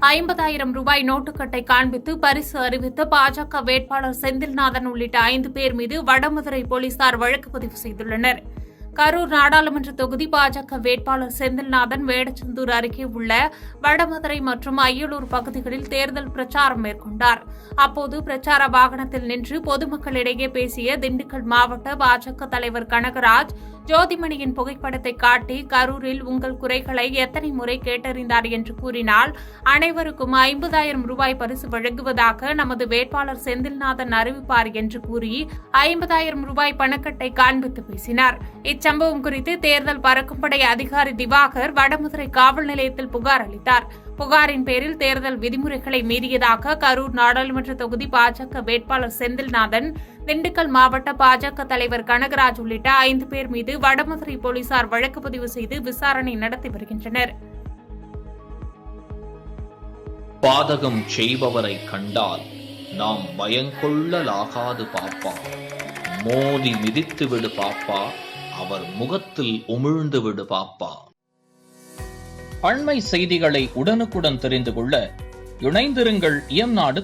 50,000 ரூபாய் நோட்டுக்கட்டை காண்பித்து பரிசு அறிவித்த பாஜக வேட்பாளர் செந்தில்நாதன் உள்ளிட்ட 5 பேர் மீது வடமதுரை போலீசார் வழக்கு பதிவு செய்துள்ளனர். கரூர் நாடாளுமன்ற தொகுதி பாஜக வேட்பாளர் செந்தில்நாதன் வேடச்சந்தூர் அருகே உள்ள வடமதுரை மற்றும் அய்யலூர் பகுதிகளில் தேர்தல் பிரச்சாரம் மேற்கொண்டார். அப்போது பிரச்சார வாகனத்தில் நின்று பொதுமக்களிடையே பேசிய திண்டுக்கல் மாவட்ட பாஜக தலைவர் கனகராஜ் ஜோதிமணியின் புகைப்படத்தை காட்டி கரூரில் உங்கள் குறைகளை எத்தனை முறை கேட்டறிந்தார் என்று கூறினால் அனைவருக்கும் 50,000 ரூபாய் பரிசு வழங்குவதாக நமது வேட்பாளர் செந்தில்நாதன் அறிவிப்பார் என்று கூறி 50,000 ரூபாய் பணக்கட்டை காண்பித்து பேசினார். இச்சம்பவம் குறித்து தேர்தல் பறக்கும்படை அதிகாரி திவாகர் வடமதுரை காவல் நிலையத்தில் புகார் அளித்தார். புகாரின் பேரில் தேர்தல் விதிமுறைகளை மீறியதாக கரூர் நாடாளுமன்ற தொகுதி பாஜக வேட்பாளர் செந்தில்நாதன், திண்டுக்கல் மாவட்ட பாஜக தலைவர் கனகராஜ் உள்ளிட்ட 5 பேர் மீது வடமதுரை போலீசார் வழக்கு பதிவு செய்து விசாரணை நடத்தி வருகின்றனர். பாதகம் செய்பவரை கண்டால் நாம் பயங்கொள்ளலாகாது பாப்பா, மோதி மிதித்து விடு பாப்பா, அவர் முகத்தில் உமிழ்ந்து விடு பாப்பா. அண்மை செய்திகளை உடனுக்குடன் தெரிந்து கொள்ள இணைந்திருங்கள் இயம்நாடு